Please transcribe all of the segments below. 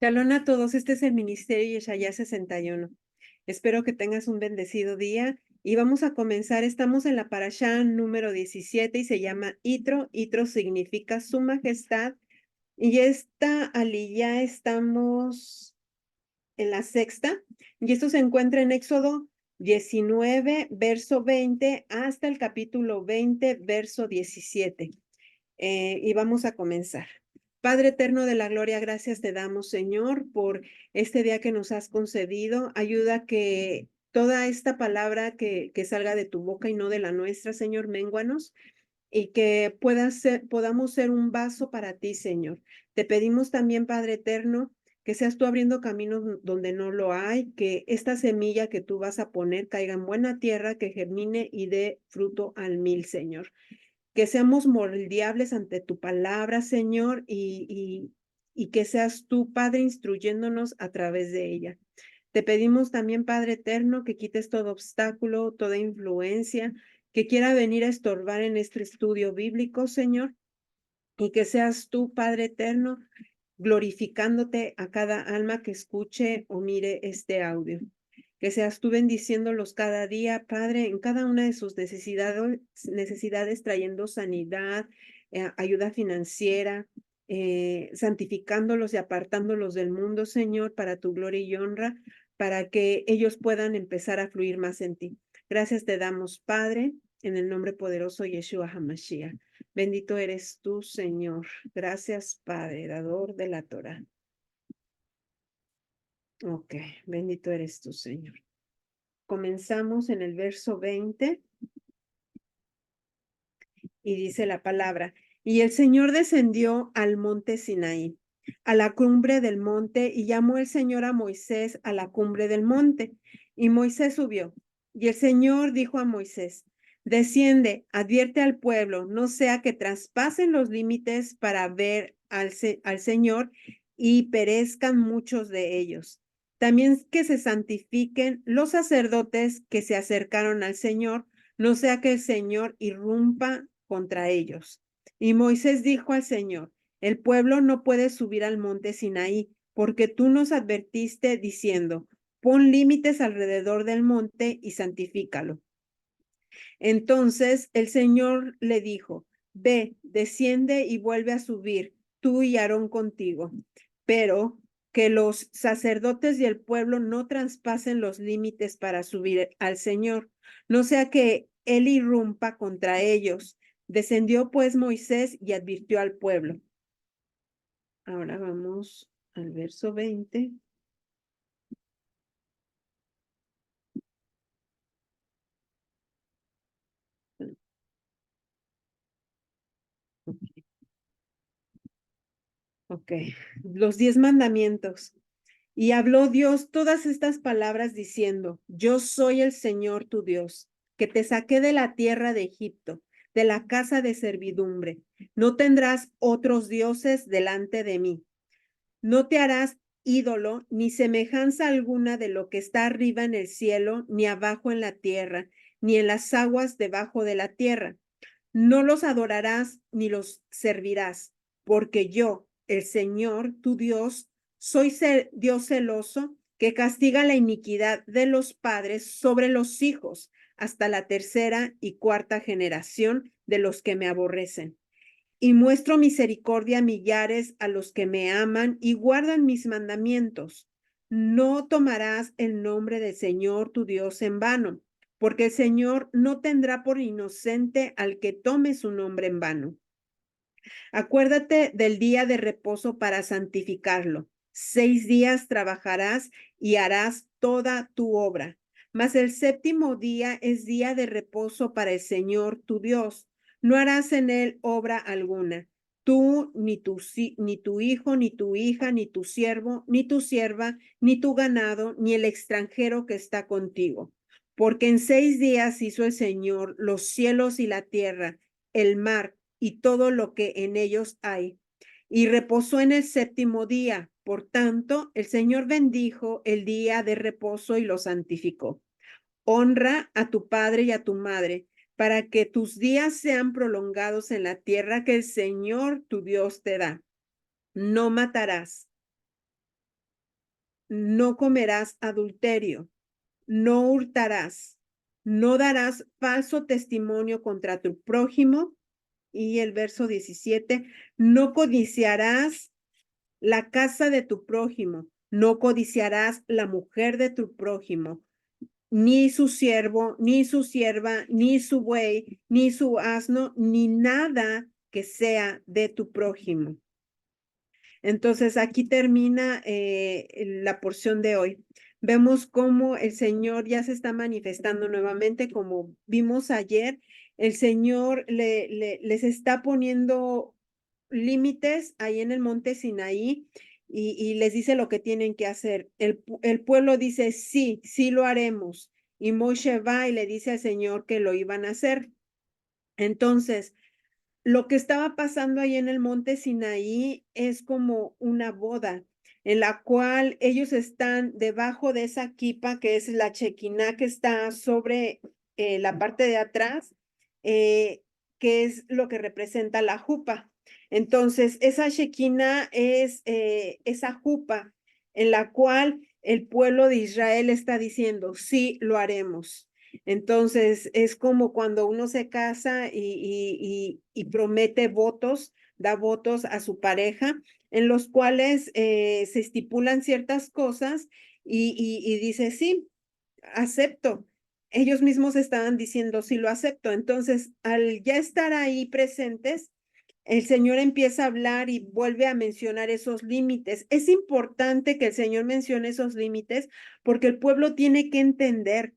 Shalom a todos, este es el Ministerio Yeshaya 61. Espero que tengas un bendecido día y vamos a comenzar. Estamos en la parashá número 17 y se llama Itro. Itro significa su majestad y esta aliyá estamos en la sexta y esto se encuentra en Éxodo 19, verso 20 hasta el capítulo 20, verso 17. Y vamos a comenzar. Padre eterno de la gloria, gracias te damos, Señor, por este día que nos has concedido. Ayuda que toda esta palabra que salga de tu boca y no de la nuestra, Señor, ménguanos, y que podamos ser un vaso para ti, Señor. Te pedimos también, Padre eterno, que seas tú abriendo caminos donde no lo hay, que esta semilla que tú vas a poner caiga en buena tierra, que germine y dé fruto al 1,000, Señor. Que seamos moldeables ante tu palabra, Señor, y que seas tú, Padre, instruyéndonos a través de ella. Te pedimos también, Padre eterno, que quites todo obstáculo, toda influencia que quiera venir a estorbar en este estudio bíblico, Señor, y que seas tú, Padre eterno, glorificándote a cada alma que escuche o mire este audio. Que seas tú bendiciéndolos cada día, Padre, en cada una de sus necesidades trayendo sanidad, ayuda financiera, santificándolos y apartándolos del mundo, Señor, para tu gloria y honra, para que ellos puedan empezar a fluir más en ti. Gracias te damos, Padre, en el nombre poderoso de Yeshua HaMashiach. Bendito eres tú, Señor. Gracias, Padre, dador de la Torah. Ok, bendito eres tú, Señor. Comenzamos en el verso 20 y dice la palabra, y el Señor descendió al monte Sinaí, a la cumbre del monte, y llamó el Señor a Moisés a la cumbre del monte, y Moisés subió. Y el Señor dijo a Moisés, desciende, advierte al pueblo, no sea que traspasen los límites para ver al Señor y perezcan muchos de ellos. También que se santifiquen los sacerdotes que se acercaron al Señor, no sea que el Señor irrumpa contra ellos. Y Moisés dijo al Señor, el pueblo no puede subir al monte Sinaí, porque tú nos advertiste diciendo, pon límites alrededor del monte y santifícalo. Entonces el Señor le dijo, ve, desciende y vuelve a subir, tú y Aarón contigo, pero que los sacerdotes y el pueblo no traspasen los límites para subir al Señor, no sea que él irrumpa contra ellos. Descendió pues Moisés y advirtió al pueblo. Ahora vamos al verso 20. Ok, los 10 mandamientos. Y habló Dios todas estas palabras diciendo, yo soy el Señor tu Dios, que te saqué de la tierra de Egipto, de la casa de servidumbre. No tendrás otros dioses delante de mí. No te harás ídolo, ni semejanza alguna de lo que está arriba en el cielo, ni abajo en la tierra, ni en las aguas debajo de la tierra. No los adorarás ni los servirás, porque yo, el Señor, tu Dios, soy Dios celoso que castiga la iniquidad de los padres sobre los hijos hasta la tercera y cuarta generación de los que me aborrecen. Y muestro misericordia a millares a los que me aman y guardan mis mandamientos. No tomarás el nombre del Señor tu Dios en vano, porque el Señor no tendrá por inocente al que tome su nombre en vano. Acuérdate del día de reposo para santificarlo. 6 días trabajarás y harás toda tu obra. Mas el séptimo día es día de reposo para el Señor tu Dios. No harás en él obra alguna. Tú, ni tu hijo, ni tu hija, ni tu siervo, ni tu sierva, ni tu ganado, ni el extranjero que está contigo. Porque en 6 días hizo el Señor los cielos y la tierra, el mar y todo lo que en ellos hay. Y reposó en el séptimo día. Por tanto, el Señor bendijo el día de reposo y lo santificó. Honra a tu padre y a tu madre, para que tus días sean prolongados en la tierra que el Señor tu Dios te da. No matarás. no comerás adulterio, no hurtarás, no darás falso testimonio contra tu prójimo. Y el verso 17, no codiciarás la casa de tu prójimo, no codiciarás la mujer de tu prójimo, ni su siervo, ni su sierva, ni su buey, ni su asno, ni nada que sea de tu prójimo. Entonces, aquí termina la porción de hoy. Vemos cómo el Señor ya se está manifestando nuevamente, como vimos ayer, el Señor les está poniendo límites ahí en el monte Sinaí y les dice lo que tienen que hacer. El pueblo dice, sí, sí lo haremos. Y Moshe va y le dice al Señor que lo iban a hacer. Entonces, lo que estaba pasando ahí en el monte Sinaí es como una boda en la cual ellos están debajo de esa kipa que es la chequiná que está sobre la parte de atrás, eh, que es lo que representa la jupa. Entonces, esa chequiná es esa jupa en la cual el pueblo de Israel está diciendo, sí, lo haremos. Entonces, es como cuando uno se casa y promete votos, da votos a su pareja, en los cuales se estipulan ciertas cosas y dice, sí, acepto. Ellos mismos estaban diciendo, sí, lo acepto. Entonces, al ya estar ahí presentes, el Señor empieza a hablar y vuelve a mencionar esos límites. Es importante que el Señor mencione esos límites porque el pueblo tiene que entender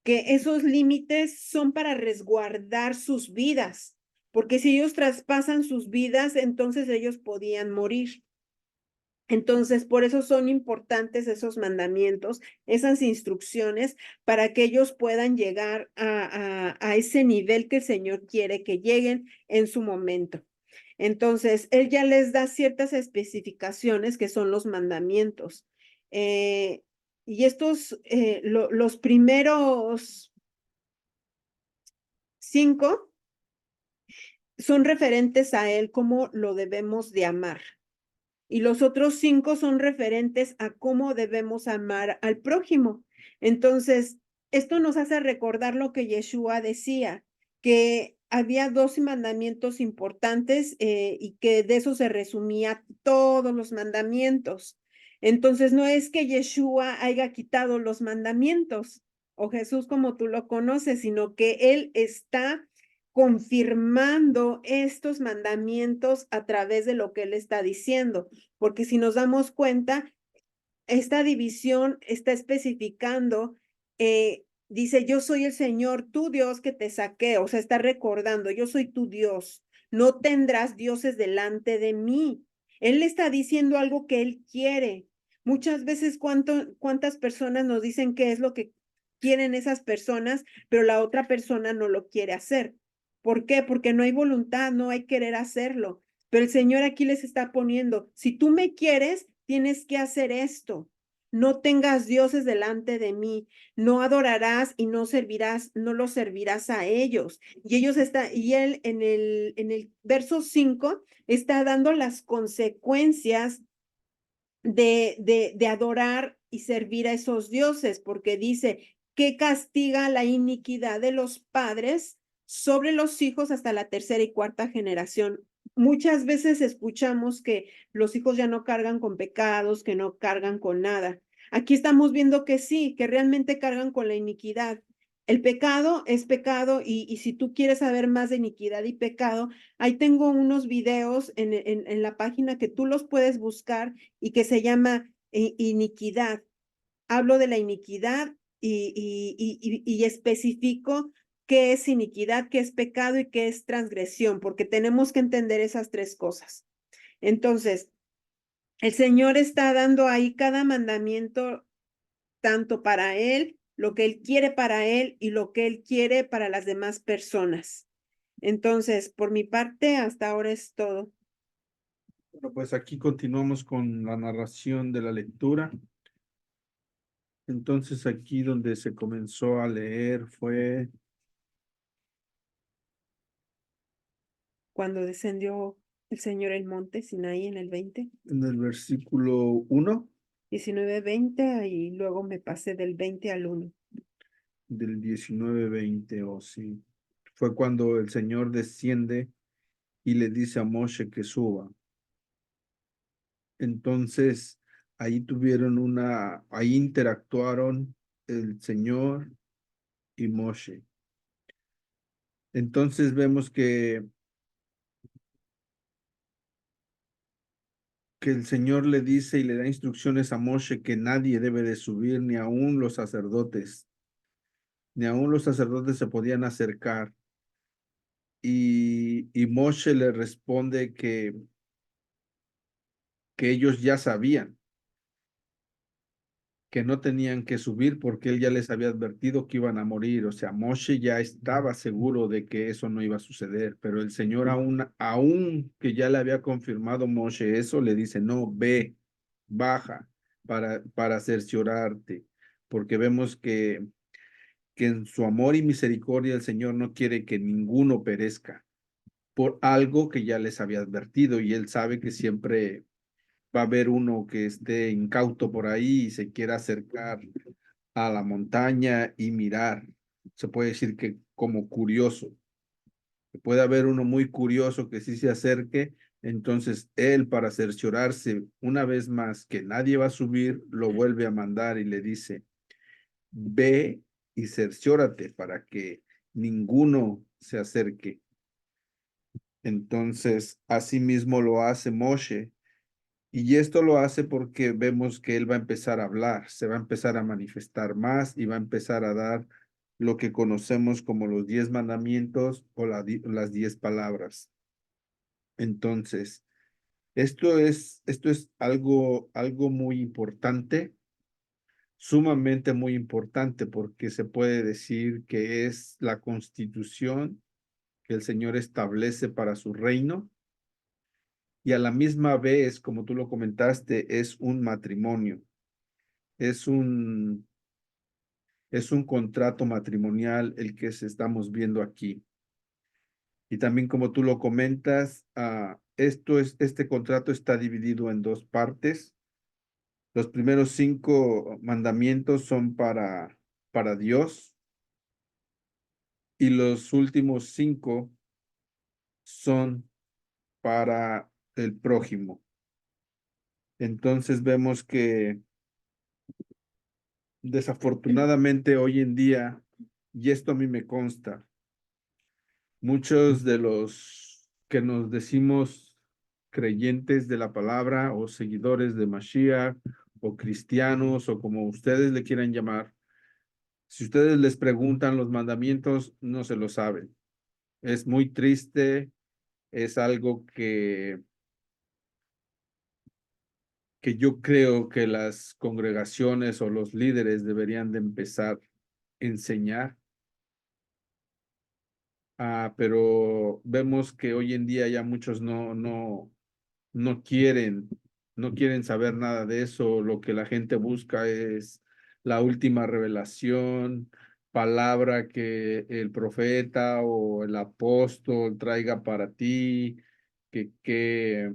que esos límites son para resguardar sus vidas, porque si ellos traspasan sus vidas, entonces ellos podían morir. Entonces, por eso son importantes esos mandamientos, esas instrucciones, para que ellos puedan llegar a ese nivel que el Señor quiere que lleguen en su momento. Entonces, Él ya les da ciertas especificaciones que son los mandamientos. Y estos, los primeros 5 son referentes a Él, cómo lo debemos de amar. Y los otros 5 son referentes a cómo debemos amar al prójimo. Entonces, esto nos hace recordar lo que Yeshua decía, que había 12 mandamientos importantes y que de eso se resumía todos los mandamientos. Entonces, no es que Yeshua haya quitado los mandamientos o Jesús como tú lo conoces, sino que Él está confirmando estos mandamientos a través de lo que Él está diciendo. Porque si nos damos cuenta, esta división está especificando, dice, yo soy el Señor, tu Dios que te saqué, o sea, está recordando, yo soy tu Dios, no tendrás dioses delante de mí. Él le está diciendo algo que Él quiere. Muchas veces, ¿cuántas personas nos dicen qué es lo que quieren esas personas, pero la otra persona no lo quiere hacer? ¿Por qué? Porque no hay voluntad, no hay querer hacerlo. Pero el Señor aquí les está poniendo, si tú me quieres, tienes que hacer esto. No tengas dioses delante de mí, no adorarás y no servirás, no los servirás a ellos. Y él en el verso 5 está dando las consecuencias de adorar y servir a esos dioses, porque dice que castiga la iniquidad de los padres sobre los hijos hasta la tercera y cuarta generación. Muchas veces escuchamos que los hijos ya no cargan con pecados, que no cargan con nada. Aquí estamos viendo que sí, que realmente cargan con la iniquidad. El pecado es pecado y si tú quieres saber más de iniquidad y pecado, ahí tengo unos videos en la página que tú los puedes buscar y que se llama iniquidad. Hablo de la iniquidad y especifico qué es iniquidad, qué es pecado y qué es transgresión, porque tenemos que entender esas 3 cosas. Entonces, el Señor está dando ahí cada mandamiento, tanto para Él, lo que Él quiere para Él y lo que Él quiere para las demás personas. Entonces, por mi parte, hasta ahora es todo. Bueno, pues aquí continuamos con la narración de la lectura. Entonces aquí donde se comenzó a leer fue Cuando descendió el Señor el monte Sinaí en el 20. en el versículo 1. 19, 20 y luego me pasé del 20 al 1. Del 19-20, oh sí. Fue cuando el Señor desciende y le dice a Moshe que suba. Entonces, ahí interactuaron el Señor y Moshe. Entonces vemos que el Señor le dice y le da instrucciones a Moshe que nadie debe de subir, ni aun los sacerdotes, ni aun los sacerdotes se podían acercar. Y Moshe le responde que ellos ya sabían que no tenían que subir porque él ya les había advertido que iban a morir. O sea, Moshe ya estaba seguro de que eso no iba a suceder, pero el Señor aún que ya le había confirmado Moshe eso, le dice, no, ve, baja para cerciorarte, porque vemos que en su amor y misericordia el Señor no quiere que ninguno perezca por algo que ya les había advertido y él sabe que siempre va a haber uno que esté incauto por ahí y se quiera acercar a la montaña y mirar. Se puede decir que como curioso. Puede haber uno muy curioso que sí se acerque, entonces él para cerciorarse una vez más que nadie va a subir, lo vuelve a mandar y le dice, ve y cerciórate para que ninguno se acerque. Entonces, así mismo lo hace Moshe. Y esto lo hace porque vemos que él va a empezar a hablar, se va a empezar a manifestar más y va a empezar a dar lo que conocemos como los 10 mandamientos o las 10 palabras. Entonces, esto es algo muy importante, sumamente muy importante, porque se puede decir que es la constitución que el Señor establece para su reino y a la misma vez, como tú lo comentaste, es un matrimonio. Es un, es un contrato matrimonial el que estamos viendo aquí. Y también como tú lo comentas, este contrato está dividido en 2 partes. Los primeros 5 mandamientos son para Dios y los últimos 5 son para el prójimo. Entonces vemos que desafortunadamente hoy en día, y esto a mí me consta, muchos de los que nos decimos creyentes de la palabra o seguidores de Mashiach o cristianos o como ustedes le quieran llamar, si ustedes les preguntan los mandamientos, no se lo saben. Es muy triste, es algo que yo creo que las congregaciones o los líderes deberían de empezar a enseñar. Pero vemos que hoy en día ya muchos no quieren, no quieren saber nada de eso. Lo que la gente busca es la última revelación, palabra que el profeta o el apóstol traiga para ti, que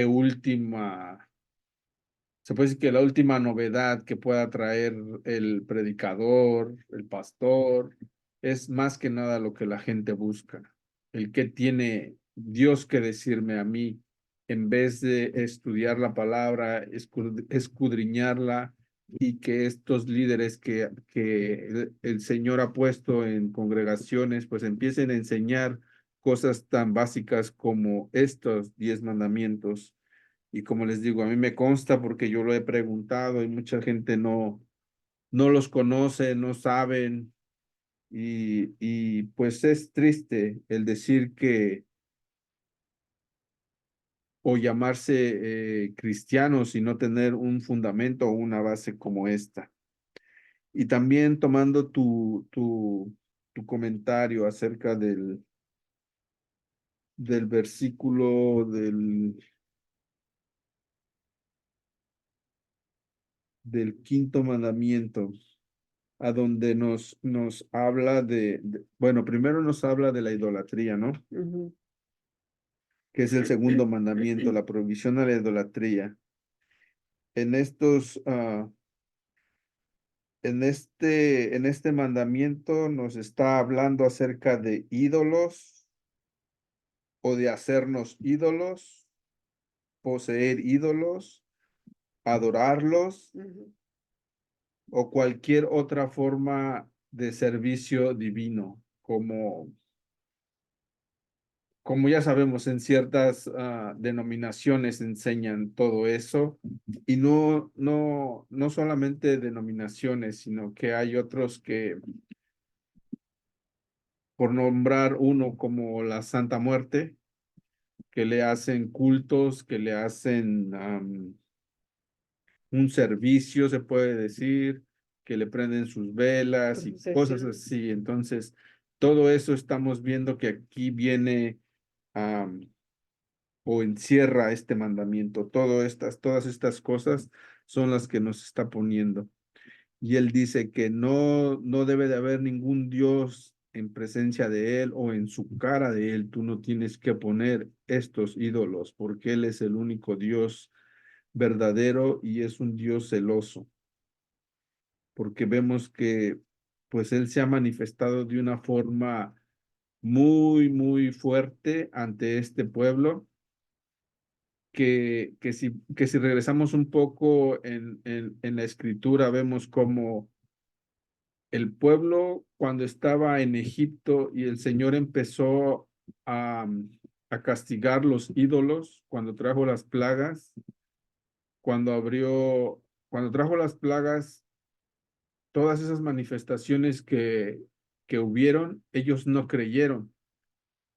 última, se puede decir que la última novedad que pueda traer el predicador, el pastor, es más que nada lo que la gente busca. El que tiene Dios que decirme a mí, en vez de estudiar la palabra, escudriñarla y que estos líderes que el Señor ha puesto en congregaciones, pues empiecen a enseñar cosas tan básicas como estos 10 mandamientos y como les digo, a mí me consta porque yo lo he preguntado y mucha gente no los conoce, no saben. Y pues es triste el decir que o llamarse cristianos y no tener un fundamento o una base como esta. Y también tomando tu comentario acerca del versículo del quinto mandamiento. A donde nos habla bueno, primero nos habla de la idolatría, ¿no? Ujú. Que es el segundo mandamiento, la prohibición a la idolatría. en estos, en este mandamiento nos está hablando acerca de ídolos o de hacernos ídolos, poseer ídolos, adorarlos Ujú. o cualquier otra forma de servicio divino, como ya sabemos, en ciertas denominaciones enseñan todo eso, y no solamente denominaciones, sino que hay otros que, por nombrar uno como la Santa Muerte, que le hacen cultos, que le hacen un servicio, se puede decir, que le prenden sus velas y cosas Procesión. así. Entonces, todo eso estamos viendo que aquí viene o encierra este mandamiento. Todas estas cosas son las que nos está poniendo. Y él dice que no debe de haber ningún Dios en presencia de él o en su cara de él. Tú no tienes que poner estos ídolos porque él es el único Dios verdadero y es un Dios celoso, porque vemos que pues él se ha manifestado de una forma muy fuerte ante este pueblo, que si regresamos un poco en la escritura, vemos como el pueblo cuando estaba en Egipto y el Señor empezó a, a castigar los ídolos, cuando trajo las plagas, cuando trajo las plagas, todas esas manifestaciones que hubieron, ellos no creyeron.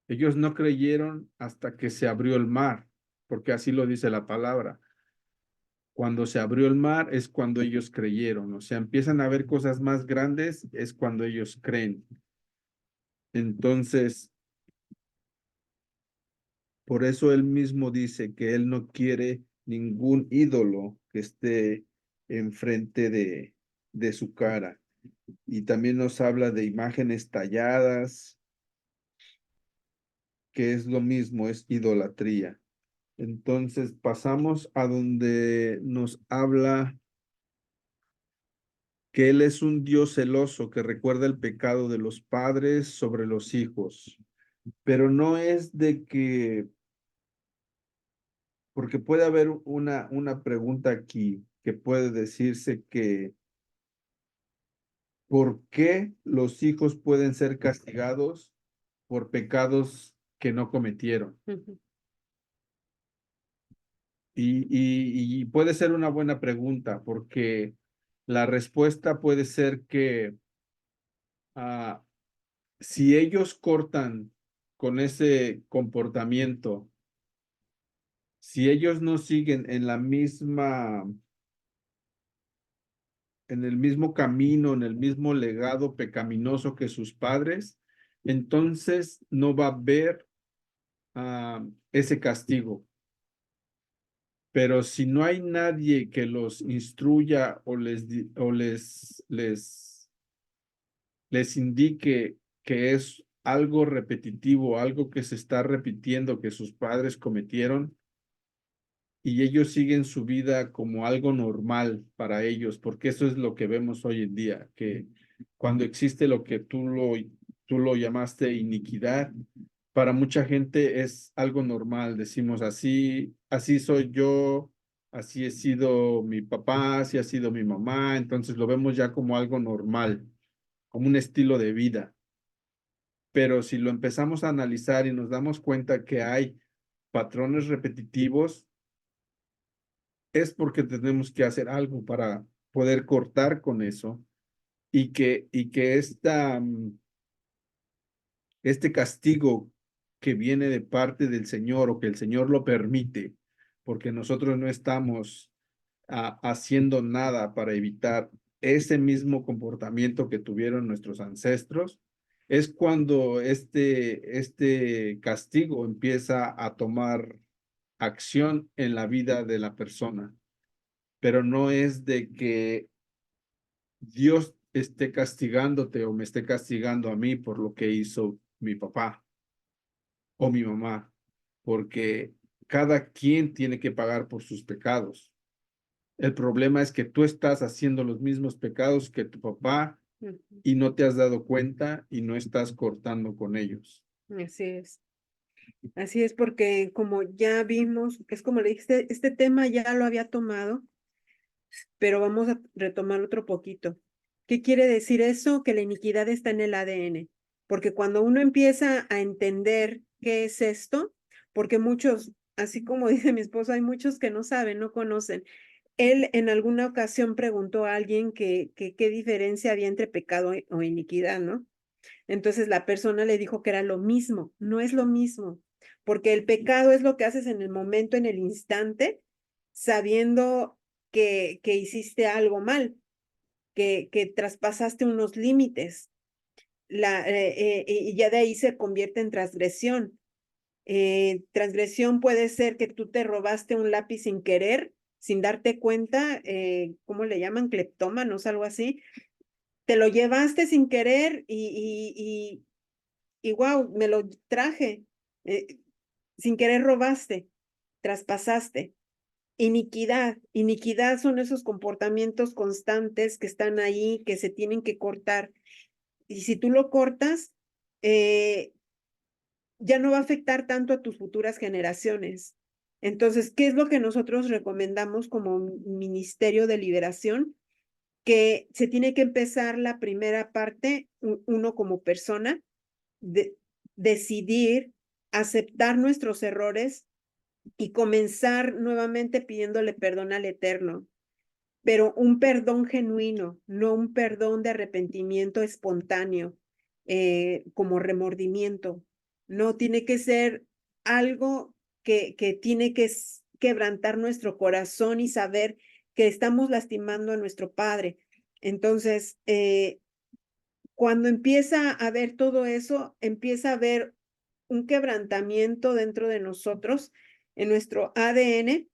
Ellos no creyeron hasta que se abrió el mar, porque así lo dice la palabra. Cuando se abrió el mar es cuando ellos creyeron, o sea, empiezan a ver cosas más grandes, es cuando ellos creen. Entonces, por eso él mismo dice que él no quiere ningún ídolo que esté enfrente de su cara. Y también nos habla de imágenes talladas, que es lo mismo, es idolatría. Entonces pasamos a donde nos habla que Él es un Dios celoso que recuerda el pecado de los padres sobre los hijos, pero no es de que, porque puede haber una pregunta aquí que puede decirse que, ¿por qué los hijos pueden ser castigados por pecados que no cometieron? Ujú. Y puede ser una buena pregunta, porque la respuesta puede ser que ah, si ellos cortan con ese comportamiento, si ellos no siguen en el mismo camino, en el mismo legado pecaminoso que sus padres, entonces no va a haber ese castigo. Pero si no hay nadie que los instruya o les indique que es algo repetitivo, algo que se está repitiendo que sus padres cometieron, y ellos siguen su vida como algo normal para ellos, porque eso es lo que vemos hoy en día, que cuando existe lo que tú lo llamaste iniquidad, para mucha gente es algo normal. Decimos así soy yo, así he sido mi papá, así ha sido mi mamá, entonces lo vemos ya como algo normal, como un estilo de vida. Pero si lo empezamos a analizar y nos damos cuenta que hay patrones repetitivos, es porque tenemos que hacer algo para poder cortar con eso, y que este castigo que viene de parte del Señor, o que el Señor lo permite, porque nosotros no estamos haciendo nada para evitar ese mismo comportamiento que tuvieron nuestros ancestros, es cuando este castigo empieza a tomar acción en la vida de la persona. Pero no es de que Dios esté castigándote o me esté castigando a mí por lo que hizo mi papá o mi mamá, porque cada quien tiene que pagar por sus pecados. El problema es que tú estás haciendo los mismos pecados que tu papá Ujú. y no te has dado cuenta y no estás cortando con ellos. Así es. Así es porque como ya vimos, es como le dije, este tema ya lo había tomado, pero vamos a retomar otro poquito. ¿Qué quiere decir eso? Que la iniquidad está en el ADN, porque cuando uno empieza a entender qué es esto, porque muchos, así como dice mi esposo, hay muchos que no saben, no conocen. Él en alguna ocasión preguntó a alguien que qué diferencia había entre pecado o iniquidad, ¿no? Entonces la persona le dijo que era lo mismo, no es lo mismo, porque el pecado es lo que haces en el momento, en el instante, sabiendo que hiciste algo mal, que traspasaste unos límites, y ya de ahí se convierte en transgresión. Transgresión puede ser que tú te robaste un lápiz sin querer, sin darte cuenta, ¿cómo le llaman? Cleptómanos, algo así. Te lo llevaste sin querer y wow, me lo traje. eh, Sin querer robaste, traspasaste. Iniquidad. Iniquidad son esos comportamientos constantes que están ahí, que se tienen que cortar. Y si tú lo cortas, eh, ya no va a afectar tanto a tus futuras generaciones. Entonces, ¿qué es lo que nosotros recomendamos como Ministerio de Liberación? Que se tiene que empezar la primera parte, uno como persona, de decidir aceptar nuestros errores y comenzar nuevamente pidiéndole perdón al Eterno, pero un perdón genuino, no un perdón de arrepentimiento espontáneo, como remordimiento. No tiene que ser algo que tiene que quebrantar nuestro corazón y saber que estamos lastimando a nuestro Padre. Entonces, cuando empieza a ver todo eso, empieza a haber un quebrantamiento dentro de nosotros, en nuestro ADN,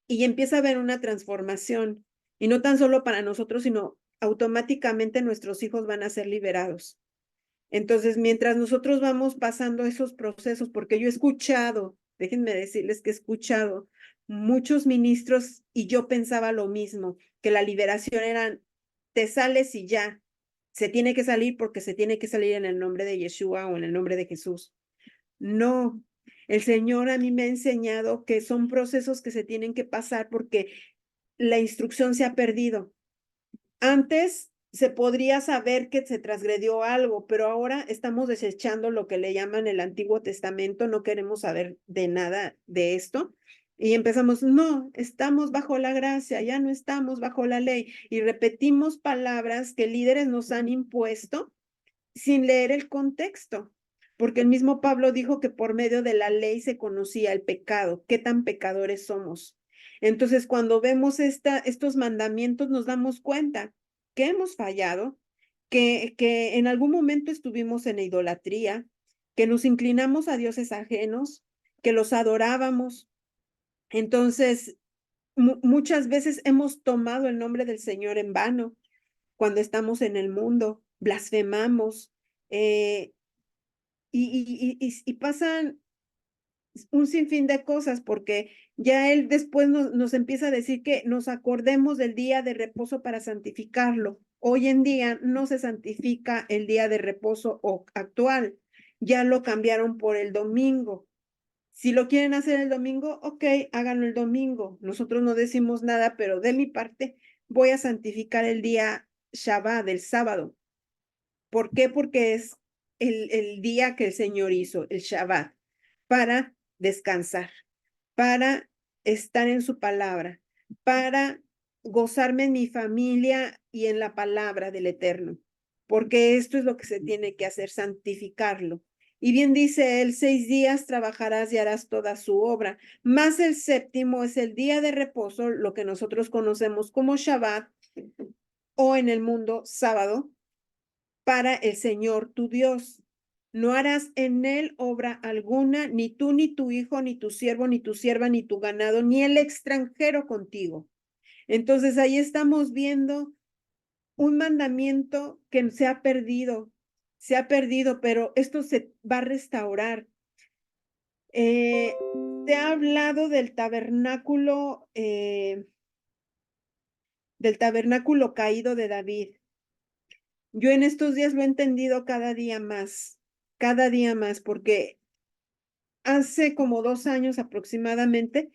y empieza a haber una transformación, y no tan solo para nosotros, sino automáticamente nuestros hijos van a ser liberados. Entonces, mientras nosotros vamos pasando esos procesos, porque yo he escuchado, déjenme decirles que he escuchado muchos ministros y yo pensaba lo mismo, que la liberación era, te sales y ya, se tiene que salir porque se tiene que salir en el nombre de Yeshua o en el nombre de Jesús. No, el Señor a mí me ha enseñado que son procesos que se tienen que pasar porque la instrucción se ha perdido. Antes se podría saber que se transgredió algo, pero ahora estamos desechando lo que le llaman el Antiguo Testamento, no queremos saber de nada de esto. Y empezamos, no, estamos bajo la gracia, ya no estamos bajo la ley. Y repetimos palabras que líderes nos han impuesto sin leer el contexto, porque el mismo Pablo dijo que por medio de la ley se conocía el pecado, qué tan pecadores somos. Entonces, cuando vemos estos mandamientos, nos damos cuenta que hemos fallado, que en algún momento estuvimos en idolatría, que nos inclinamos a dioses ajenos, que los adorábamos. Entonces, muchas veces hemos tomado el nombre del Señor en vano cuando estamos en el mundo, blasfemamos, eh, y pasan un sinfín de cosas, porque ya él después nos empieza a decir que nos acordemos del día de reposo para santificarlo. Hoy en día no se santifica el día de reposo actual, ya lo cambiaron por el domingo. Si lo quieren hacer el domingo, ok, háganlo el domingo. Nosotros no decimos nada, pero de mi parte voy a santificar el día Shabbat, el sábado. ¿Por qué? Porque es el día que el Señor hizo, el Shabbat, para descansar, para estar en su palabra, para gozarme en mi familia y en la palabra del Eterno, porque esto es lo que se tiene que hacer, santificarlo. Y bien dice él, 6 días trabajarás y harás toda su obra, más el séptimo es el día de reposo, lo que nosotros conocemos como Shabbat o en el mundo sábado, para el Señor tu Dios. No harás en él obra alguna, ni tú, ni tu hijo, ni tu siervo, ni tu sierva, ni tu ganado, ni el extranjero contigo. Entonces ahí estamos viendo un mandamiento que se ha perdido, pero esto se va a restaurar. Se ha hablado del tabernáculo del tabernáculo caído de David. Yo en estos días lo he entendido cada día más, porque hace como 2 años aproximadamente,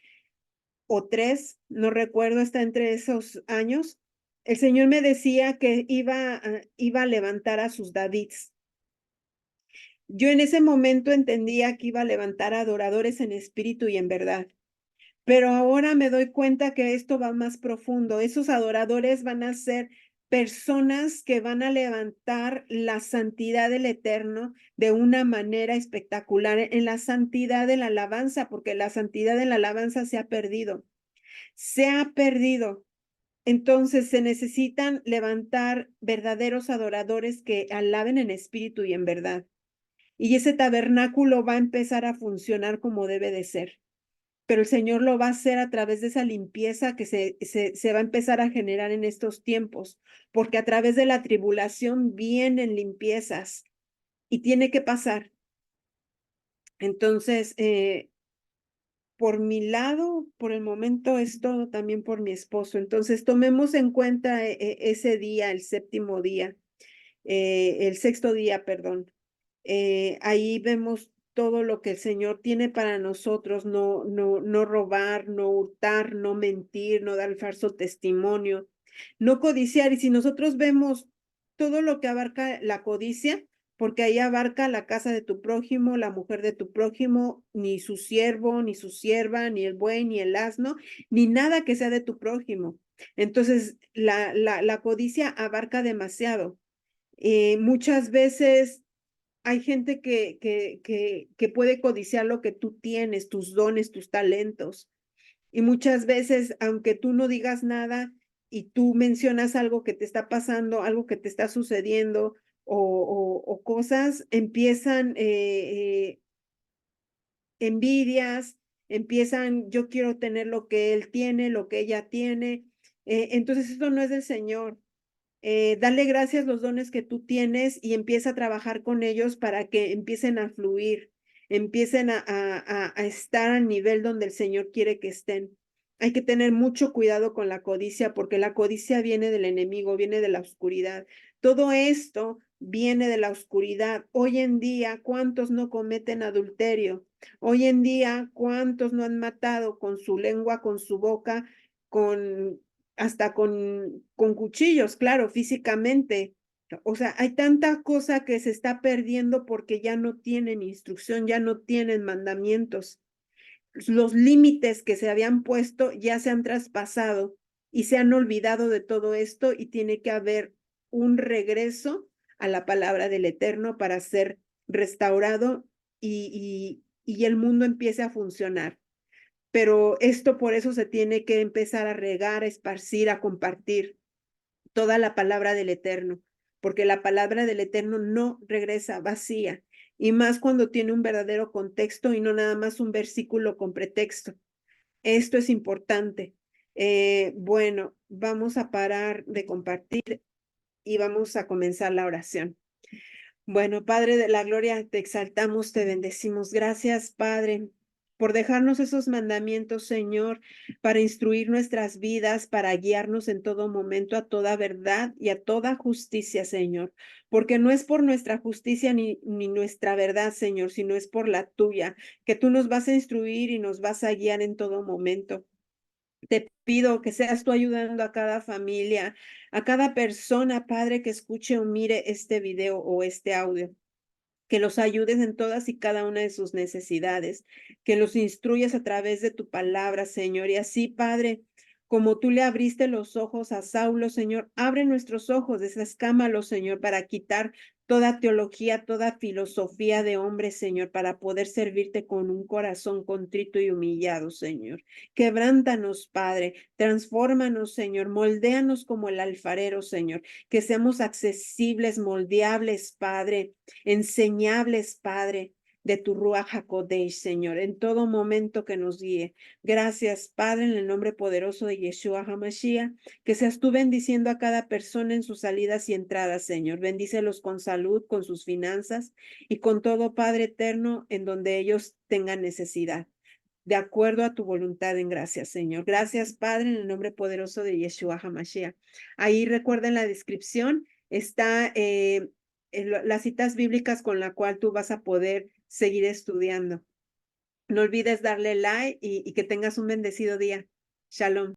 o 3, no recuerdo, está entre esos años, el Señor me decía que iba a levantar a sus Davids. Yo en ese momento entendía que iba a levantar a adoradores en espíritu y en verdad. Pero ahora me doy cuenta que esto va más profundo. Esos adoradores van a ser personas que van a levantar la santidad del Eterno de una manera espectacular, en la santidad de la alabanza, porque la santidad de la alabanza se ha perdido. Se ha perdido. Entonces se necesitan levantar verdaderos adoradores que alaben en espíritu y en verdad. Y ese tabernáculo va a empezar a funcionar como debe de ser. Pero el Señor lo va a hacer a través de esa limpieza que se va a empezar a generar en estos tiempos, porque a través de la tribulación vienen limpiezas y tiene que pasar. Entonces, por mi lado, por el momento es todo también por mi esposo. Entonces, tomemos en cuenta ese día, el séptimo día, el sexto día, perdón. Ahí vemos todo lo que el Señor tiene para nosotros, no robar, no hurtar, no mentir, no dar falso testimonio, no codiciar. Y si nosotros vemos todo lo que abarca la codicia, porque ahí abarca la casa de tu prójimo, la mujer de tu prójimo, ni su siervo, ni su sierva, ni el buey, ni el asno, ni nada que sea de tu prójimo. Entonces, la codicia abarca demasiado. Muchas veces hay gente que puede codiciar lo que tú tienes, tus dones, tus talentos. Y muchas veces, aunque tú no digas nada y tú mencionas algo que te está pasando, algo que te está sucediendo o cosas, empiezan envidias, empiezan, yo quiero tener lo que él tiene, lo que ella tiene. Entonces, esto no es del Señor. Dale gracias los dones que tú tienes y empieza a trabajar con ellos para que empiecen a fluir, empiecen a estar al nivel donde el Señor quiere que estén. Hay que tener mucho cuidado con la codicia, porque la codicia viene del enemigo, viene de la oscuridad. Todo esto viene de la oscuridad. Hoy en día, ¿cuántos no cometen adulterio? Hoy en día, ¿cuántos no han matado con su lengua, con su boca, con hasta con cuchillos, claro, físicamente? O sea, hay tanta cosa que se está perdiendo porque ya no tienen instrucción, ya no tienen mandamientos. Los límites que se habían puesto ya se han traspasado y se han olvidado de todo esto, y tiene que haber un regreso a la palabra del Eterno para ser restaurado y el mundo empiece a funcionar. Pero esto por eso se tiene que empezar a regar, a esparcir, a compartir toda la palabra del Eterno, porque la palabra del Eterno no regresa vacía, y más cuando tiene un verdadero contexto y no nada más un versículo con pretexto. Esto es importante. Bueno, vamos a parar de compartir y vamos a comenzar la oración. Bueno, Padre de la gloria, te exaltamos, te bendecimos. Gracias, Padre, por dejarnos esos mandamientos, Señor, para instruir nuestras vidas, para guiarnos en todo momento a toda verdad y a toda justicia, Señor. Porque no es por nuestra justicia ni nuestra verdad, Señor, sino es por la tuya, que tú nos vas a instruir y nos vas a guiar en todo momento. Te pido que seas tú ayudando a cada familia, a cada persona, Padre, que escuche o mire este video o este audio, que los ayudes en todas y cada una de sus necesidades, que los instruyas a través de tu palabra, Señor. Y así, Padre, como tú le abriste los ojos a Saulo, Señor, abre nuestros ojos, desescámalos, Señor, para quitar toda teología, toda filosofía de hombre, Señor, para poder servirte con un corazón contrito y humillado, Señor. Quebrántanos, Padre, transfórmanos, Señor, moldéanos como el alfarero, Señor, que seamos accesibles, moldeables, Padre, enseñables, Padre, de tu Ruach HaKodesh, Señor, en todo momento que nos guíe. Gracias, Padre, en el nombre poderoso de Yeshua HaMashiach, que seas tú bendiciendo a cada persona en sus salidas y entradas, Señor. Bendícelos con salud, con sus finanzas y con todo, Padre eterno, en donde ellos tengan necesidad. de acuerdo a tu voluntad en gracia, Señor. Gracias, Padre, en el nombre poderoso de Yeshua HaMashiach. Ahí recuerda en la descripción está las citas bíblicas con la cual tú vas a poder seguir estudiando. No olvides darle like y que tengas un bendecido día. Shalom.